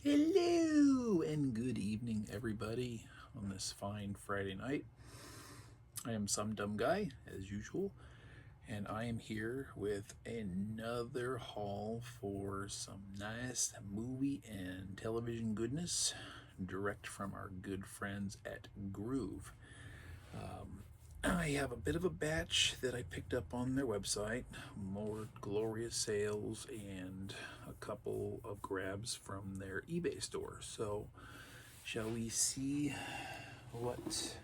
Hello and good evening, everybody, on this fine Friday night. I am Some Dumb Guy, as usual, and I am here with another haul for some nice movie and television goodness, direct from our good friends at GRUVy. I have a bit of a batch that I picked up on their website, more glorious sales, and a couple of grabs from their eBay store. So, shall we see what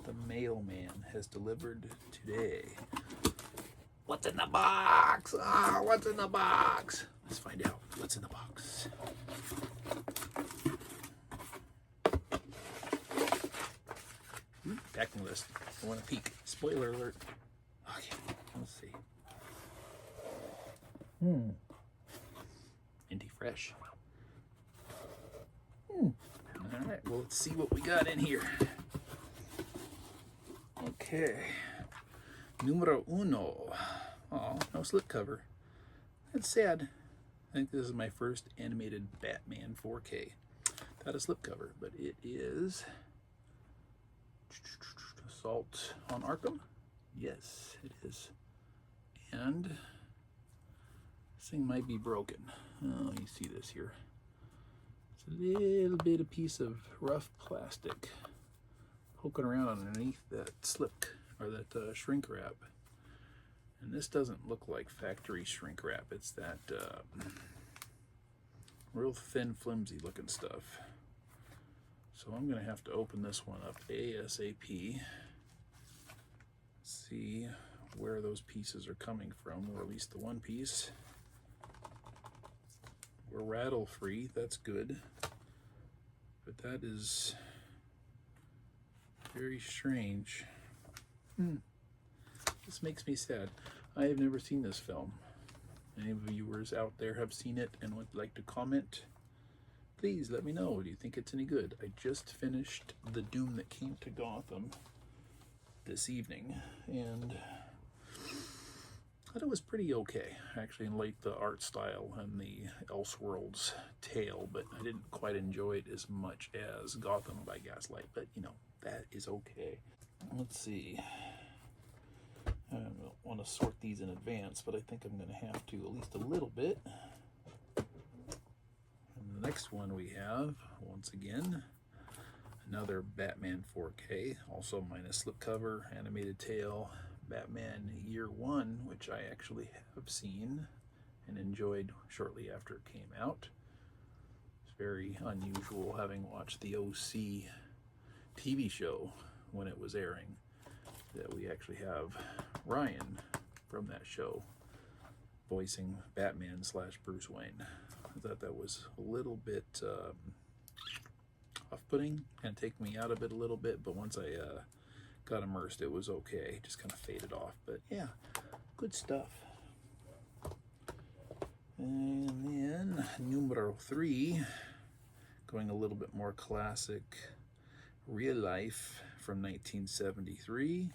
the mailman has delivered today? What's in the box? What's in the box? Let's find out what's in the box. Packing list. I want to peek. Spoiler alert. Okay, let's see. Minty fresh. Alright, well, let's see what we got in here. Okay. Numero uno. Oh, no slipcover. That's sad. I think this is my first animated Batman 4K. Without a slipcover, but it is Assault on Arkham. Yes, it is. And this thing might be broken. Oh, you see this here. It's a little bit of piece of rough plastic poking around underneath that slip or that shrink wrap. And this doesn't look like factory shrink wrap. It's that real thin, flimsy looking stuff. So I'm going to have to open this one up ASAP. See where those pieces are coming from, or at least the one piece. We're rattle free, that's good. But that is very strange. This makes me sad. I have never seen this film. Any viewers out there have seen it and would like to comment? Please let me know. Do you think it's any good? I just finished The Doom That Came to Gotham this evening, and I thought it was pretty okay. I actually liked the art style and the Elseworlds tale, but I didn't quite enjoy it as much as Gotham by Gaslight, but you know, that is okay. Let's see. I don't want to sort these in advance, but I think I'm going to have to at least a little bit. And the next one we have, once again, another Batman 4K, also minus slipcover, animated tale, Batman Year One, which I actually have seen and enjoyed shortly after it came out. It's very unusual having watched the OC TV show when it was airing, that we actually have Ryan from that show voicing Batman / Bruce Wayne. I thought that was a little bit off-putting and take me out of it a little bit, but once I got immersed, it was okay. Just kind of faded off, but yeah, good stuff. And then numero 3, going a little bit more classic, real life from 1973.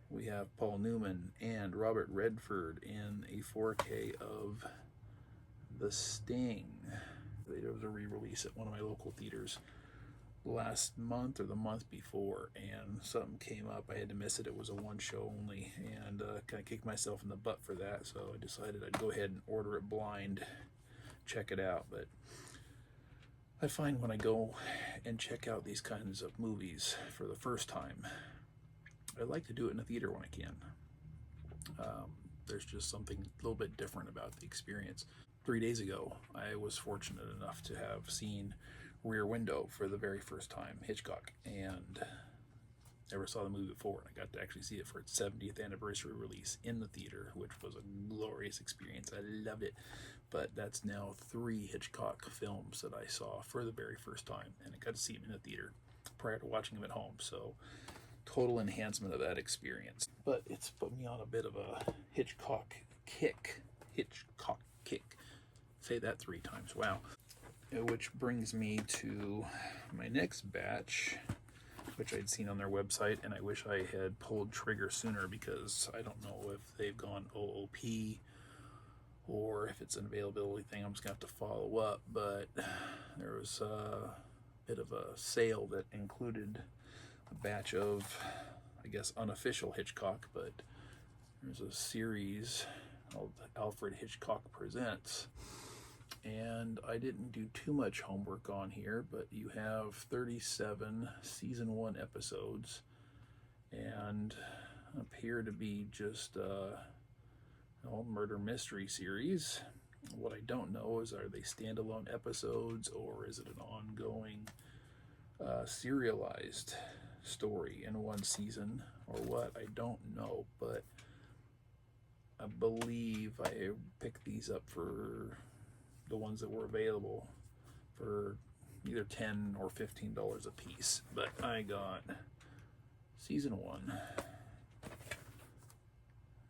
We have Paul Newman and Robert Redford in a 4K of The Sting. There was a re-release at one of my local theaters last month or the month before, and something came up. I had to miss it. It was a one show only, and kind of kicked myself in the butt for that, so I decided I'd go ahead and order it blind, check it out. But I find when I go and check out these kinds of movies for the first time, I like to do it in a theater when I can. There's just something a little bit different about the experience. 3 days ago, I was fortunate enough to have seen Rear Window for the very first time, Hitchcock, and never saw the movie before, and I got to actually see it for its 70th anniversary release in the theater, which was a glorious experience. I loved it. But that's now 3 Hitchcock films that I saw for the very first time, and I got to see them in the theater prior to watching them at home, so total enhancement of that experience. But it's put me on a bit of a Hitchcock kick. Say that 3 times, wow. Which brings me to my next batch, which I'd seen on their website, and I wish I had pulled trigger sooner, because I don't know if they've gone OOP or if it's an availability thing, I'm just gonna have to follow up. But there was a bit of a sale that included a batch of, I guess, unofficial Hitchcock, but there's a series called Alfred Hitchcock Presents, and I didn't do too much homework on here, but you have 37 season 1 episodes and appear to be just murder mystery series. What I don't know is, are they standalone episodes, or is it an ongoing serialized story in one season, or what? I don't know, but I believe I picked these up for the ones that were available for either $10 or $15 a piece. But I got season 1,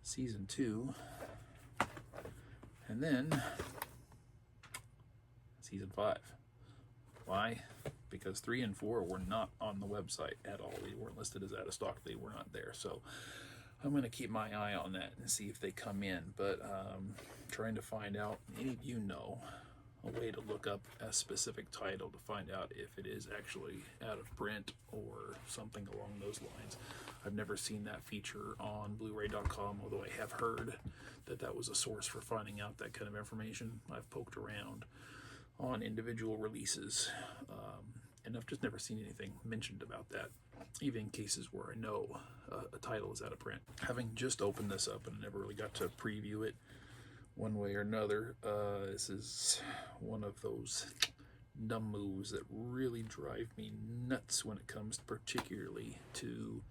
season 2, and then season 5. Why? Because 3 and 4 were not on the website at all. They weren't listed as out of stock. They were not there. So I'm going to keep my eye on that and see if they come in. But trying to find out, any of you know a way to look up a specific title to find out if it is actually out of print or something along those lines. I've never seen that feature on Blu-ray.com, although I have heard that that was a source for finding out that kind of information. I've poked around on individual releases, and I've just never seen anything mentioned about that, even in cases where I know a title is out of print. Having just opened this up and I never really got to preview it one way or another, this is one of those dumb moves that really drive me nuts when it comes particularly to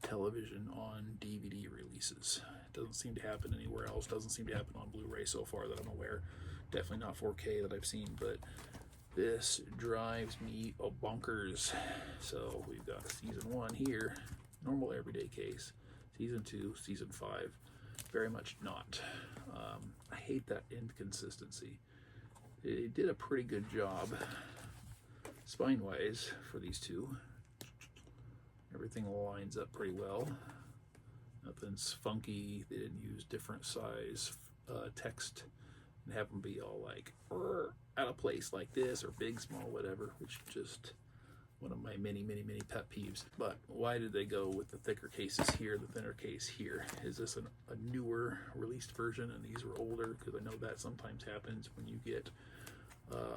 television on DVD releases. It doesn't seem to happen anywhere else. Doesn't seem to happen on Blu-ray so far that I'm aware. Definitely not 4K that I've seen, but this drives me bonkers. So we've got season 1 here, normal everyday case. Season 2, season 5, very much not. I hate that inconsistency. They did a pretty good job spine-wise for these two. Everything lines up pretty well. Nothing's funky. They didn't use different size text and have them be all like out of place like this, or big, small, whatever, which is just one of my many pet peeves. But why did they go with the thicker cases here, the thinner case here? Is this a newer released version and these were older? Because I know that sometimes happens when you get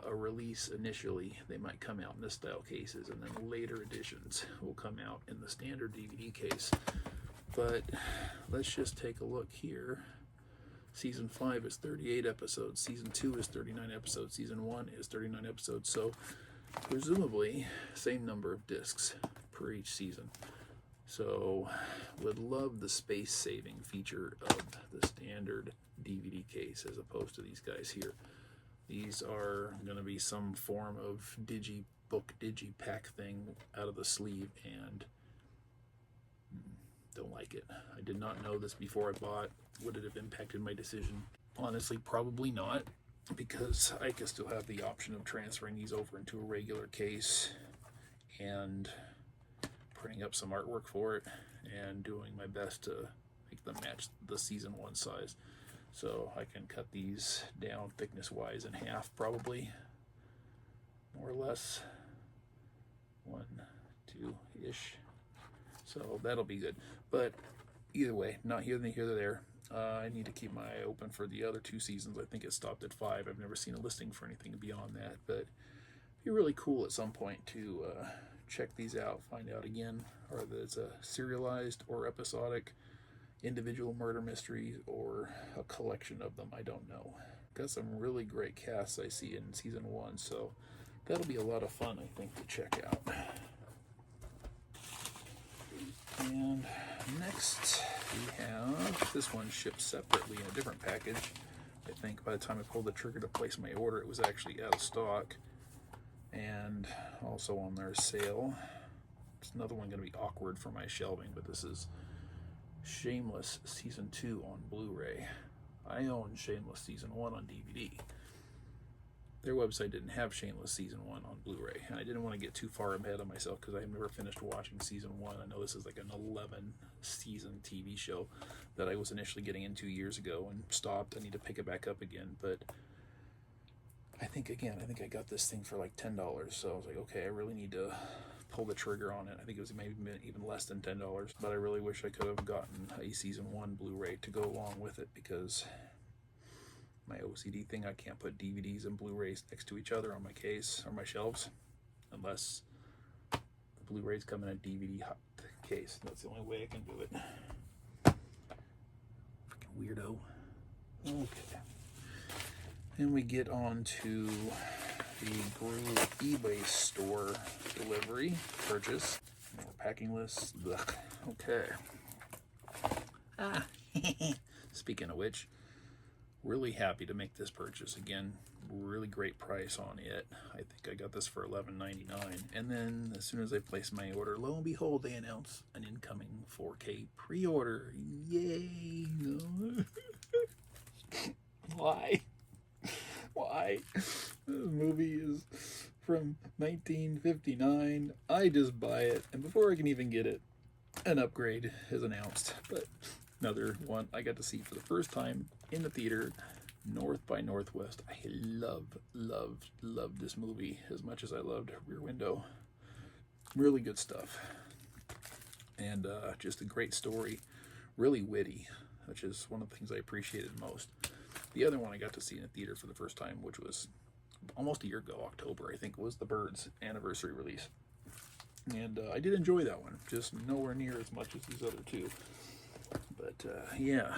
a release initially. They might come out in this style cases, and then later editions will come out in the standard DVD case. But let's just take a look here. Season 5 is 38 episodes, season 2 is 39 episodes, season 1 is 39 episodes, so presumably same number of discs per each season. So would love the space saving feature of the standard DVD case as opposed to these guys here. These are going to be some form of digipack thing out of the sleeve, and don't like it. I did not know this before I bought. Would it have impacted my decision? Honestly, probably not, because I can still have the option of transferring these over into a regular case and printing up some artwork for it and doing my best to make them match the season 1 size. So I can cut these down thickness wise in half, probably, more or less, 1, 2-ish. So that'll be good. But either way, not here nor there. I need to keep my eye open for the other 2 seasons. I think it stopped at 5. I've never seen a listing for anything beyond that, but it'd be really cool at some point to check these out, find out again whether it's a serialized or episodic individual murder mysteries or a collection of them. I don't know. Got some really great casts I see in season 1, so that'll be a lot of fun, I think, to check out. And next we have, this one shipped separately in a different package. I think by the time I pulled the trigger to place my order, it was actually out of stock and also on their sale. It's another one going to be awkward for my shelving, but this is Shameless Season 2 on Blu-ray. I own Shameless Season 1 on DVD. their website didn't have Shameless Season 1 on Blu-ray, and I didn't want to get too far ahead of myself because I've never finished watching Season 1. I know this is like an 11-season TV show that I was initially getting into years ago and stopped. I need to pick it back up again, but I think I got this thing for like $10, so I was like, okay, I really need to pull the trigger on it. I think it was maybe even less than $10, but I really wish I could have gotten a Season 1 Blu-ray to go along with it, because my OCD thing, I can't put DVDs and Blu-rays next to each other on my case or my shelves unless the Blu-rays come in a DVD hot case. That's the only way I can do it. Freaking weirdo. Okay. Then we get on to the GRUVy eBay store delivery purchase. More packing lists. Ugh. Okay. Speaking of which, really happy to make this purchase again. Really great price on it. I think I got this for $11.99. And then as soon as I placed my order, lo and behold, they announced an incoming 4K pre-order. Yay! No. Why? Why? This movie is from 1959. I just buy it, and before I can even get it, an upgrade is announced. But another one I got to see for the first time in the theater, North by Northwest. I loved this movie as much as I loved Rear Window. Really good stuff. And just a great story. Really witty, which is one of the things I appreciated most. The other one I got to see in the theater for the first time, which was almost a year ago, October, I think, was The Birds anniversary release. And I did enjoy that one, just nowhere near as much as these other two. But yeah,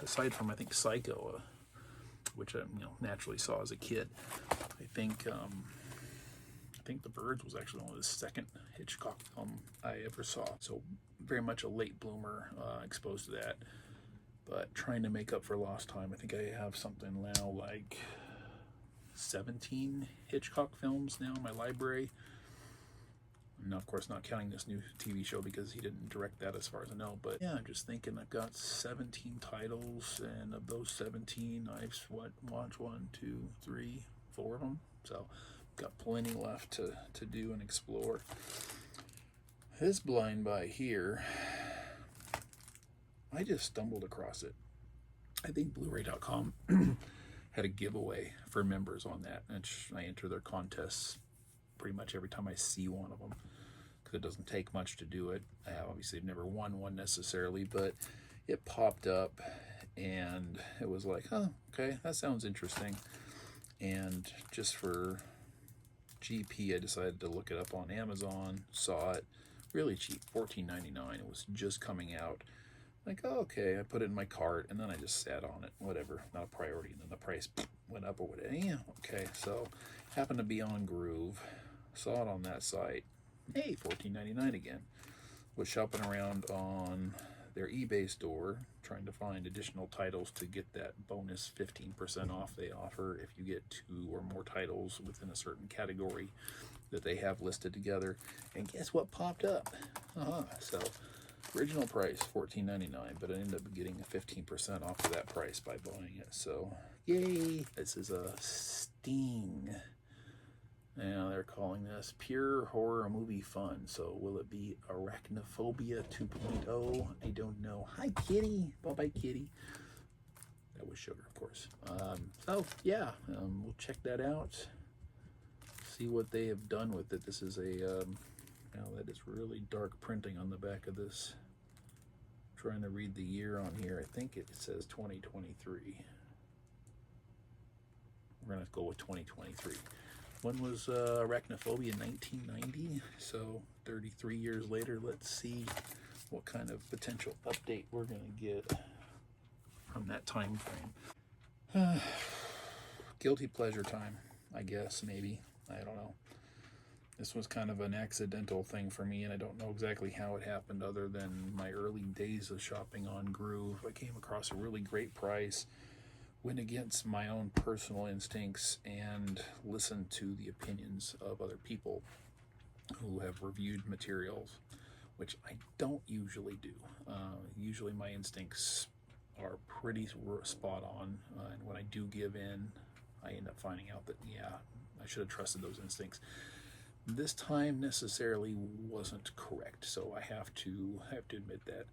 aside from, I think, Psycho, which I naturally saw as a kid, I think The Birds was actually only the second Hitchcock film I ever saw. So very much a late bloomer, exposed to that. But trying to make up for lost time. I think I have something now like 17 Hitchcock films now in my library. And of course, not counting this new TV show because he didn't direct that as far as I know. But yeah, I'm just thinking I've got 17 titles, and of those 17, I've watched 1, 2, 3, 4 of them. So got plenty left to do and explore. This blind buy here, I just stumbled across it. I think Blu-ray.com had a giveaway for members on that, and I enter their contests pretty much every time I see one of them, because it doesn't take much to do it. I obviously have never won one necessarily, but it popped up, and it was like, oh, okay, that sounds interesting. And just for GP, I decided to look it up on Amazon, saw it, really cheap, $14.99. It was just coming out. Like, oh, okay, I put it in my cart, and then I just sat on it, whatever, not a priority, and then the price went up or whatever. Yeah, okay, so happened to be on GRUVy, saw it on that site. Hey, $14.99 again. Was shopping around on their eBay store, trying to find additional titles to get that bonus 15% off they offer if you get 2 or more titles within a certain category that they have listed together. And guess what popped up? So original price $14.99, but I ended up getting a 15% off of that price by buying it. So yay! This is a Sting. Now they're calling this Pure Horror Movie Fun. So will it be Arachnophobia 2.0? I don't know. Hi, kitty. Bye-bye, kitty. That was Sugar, of course. So yeah, we'll check that out. See what they have done with it. This is a now that is really dark printing on the back of this. I'm trying to read the year on here. I think it says 2023. We're gonna go with 2023. When was Arachnophobia? 1990. So 33 years later, let's see what kind of potential update we're gonna get from that time frame. Guilty pleasure time, I guess, maybe. I don't know. This was kind of an accidental thing for me, and I don't know exactly how it happened other than my early days of shopping on GRUVy. I came across a really great price, went against my own personal instincts, and listened to the opinions of other people who have reviewed materials, which I don't usually do. Usually my instincts are pretty spot on, and when I do give in, I end up finding out that, yeah, I should have trusted those instincts. This time necessarily wasn't correct, so I have to admit that.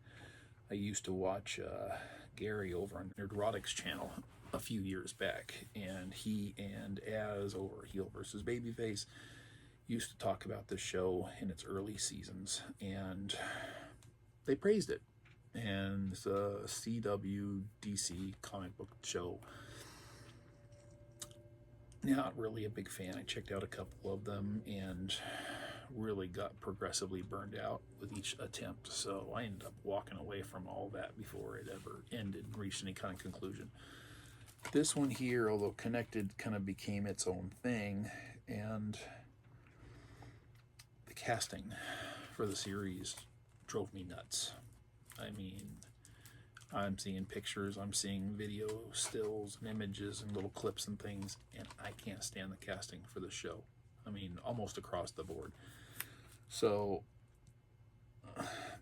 I used to watch Gary over on Nerdrotic's channel a few years back, and he and Az over Heel versus Babyface used to talk about this show in its early seasons, and they praised it. And it's a CW DC comic book show. Not really a big fan. I checked out a couple of them and really got progressively burned out with each attempt. So I ended up walking away from all that before it ever ended and reached any kind of conclusion. This one here, although connected, kind of became its own thing, and the casting for the series drove me nuts. I mean, I'm seeing pictures, I'm seeing video stills and images and little clips and things, and I can't stand the casting for the show. I mean, almost across the board. So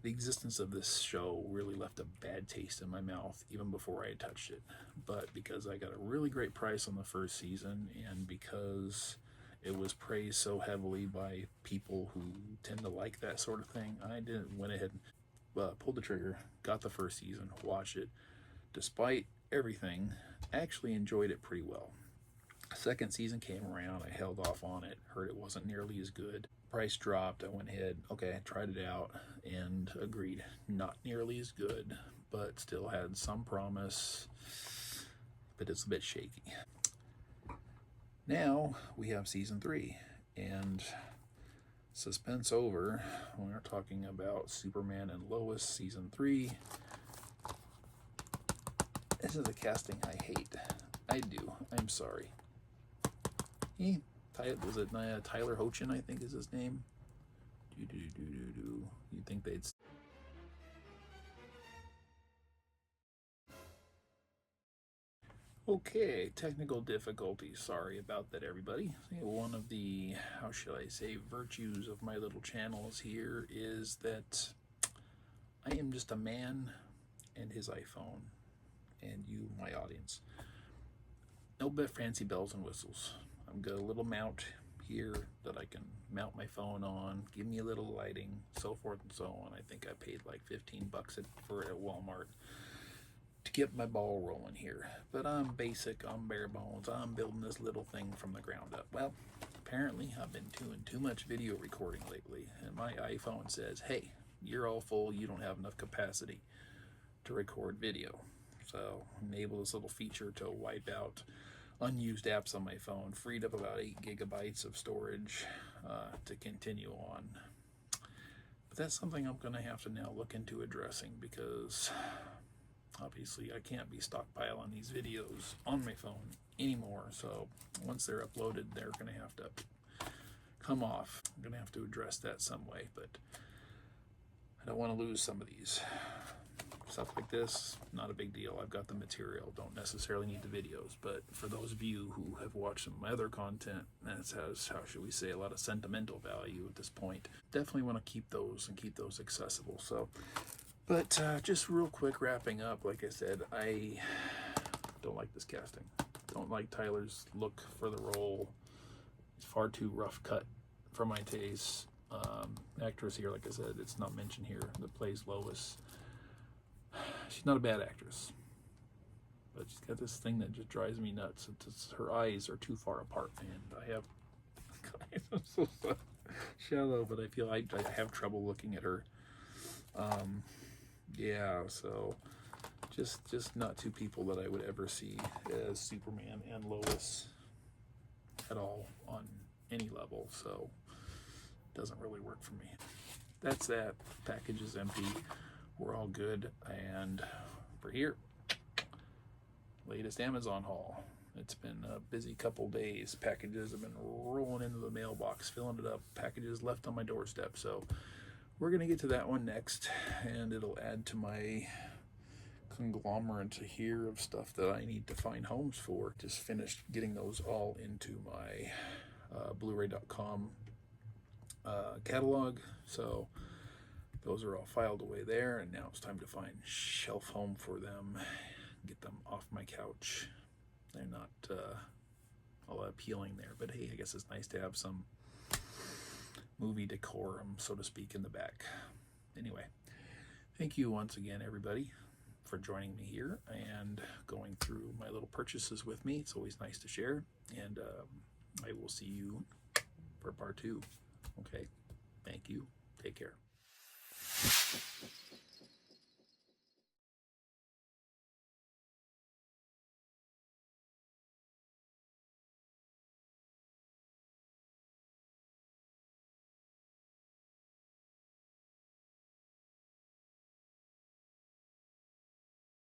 the existence of this show really left a bad taste in my mouth even before I had touched it. But because I got a really great price on the first season, and because it was praised so heavily by people who tend to like that sort of thing, I went ahead and pulled the trigger, got the first season, watched it. Despite everything, I actually enjoyed it pretty well. Second season came around, I held off on it, heard it wasn't nearly as good. Price dropped, I went ahead, okay, tried it out, and agreed. Not nearly as good, but still had some promise, but it's a bit shaky. Now we have season 3, and suspense over. We're talking about Superman and Lois season 3. This is a casting I hate. I do. I'm sorry. Was it Tyler Hoechlin, I think is his name? You'd think they'd... Okay, technical difficulties. Sorry about that, everybody. One of the, how should I say, virtues of my little channels here is that I am just a man and his iPhone, and you, my audience. No bit fancy bells and whistles. I've got a little mount here that I can mount my phone on, give me a little lighting, so forth and so on. I think I paid like 15 bucks for it at Walmart to get my ball rolling here. But I'm basic, I'm bare bones, I'm building this little thing from the ground up. Well, apparently I've been doing too much video recording lately, and my iPhone says, hey, you're all full, you don't have enough capacity to record video. So enable this little feature to wipe out unused apps on my phone, freed up about 8 gigabytes of storage to continue on. But that's something I'm going to have to now look into addressing, because obviously I can't be stockpiling these videos on my phone anymore. So once they're uploaded, they're going to have to come off. I'm going to have to address that some way, but I don't want to lose some of these. Stuff like this, not a big deal. I've got the material, don't necessarily need the videos. But for those of you who have watched some of my other content, that has, how should we say, a lot of sentimental value at this point. Definitely want to keep those and keep those accessible. So, but just real quick, wrapping up, like I said, I don't like this casting. Don't like Tyler's look for the role. It's far too rough cut for my taste. Actress here, like I said, it's not mentioned here, that plays Lois. She's not a bad actress, but she's got this thing that just drives me nuts. It's her eyes are too far apart, and I have, I'm so shallow, but I feel I have trouble looking at her. Yeah, so just not two people that I would ever see as Superman and Lois at all on any level, so it doesn't really work for me. That's that. Package is empty. We're all good, and we're here. Latest Amazon haul. It's been a busy couple days. Packages have been rolling into the mailbox, filling it up. Packages left on my doorstep. So we're gonna get to that one next, and it'll add to my conglomerate here of stuff that I need to find homes for. Just finished getting those all into my Blu-ray.com catalog. So those are all filed away there, and now it's time to find shelf home for them, get them off my couch. They're not all that appealing there. But hey, I guess it's nice to have some movie decorum, so to speak, in the back. Anyway, thank you once again, everybody, for joining me here and going through my little purchases with me. It's always nice to share, and I will see you for part 2. Okay, thank you. Take care.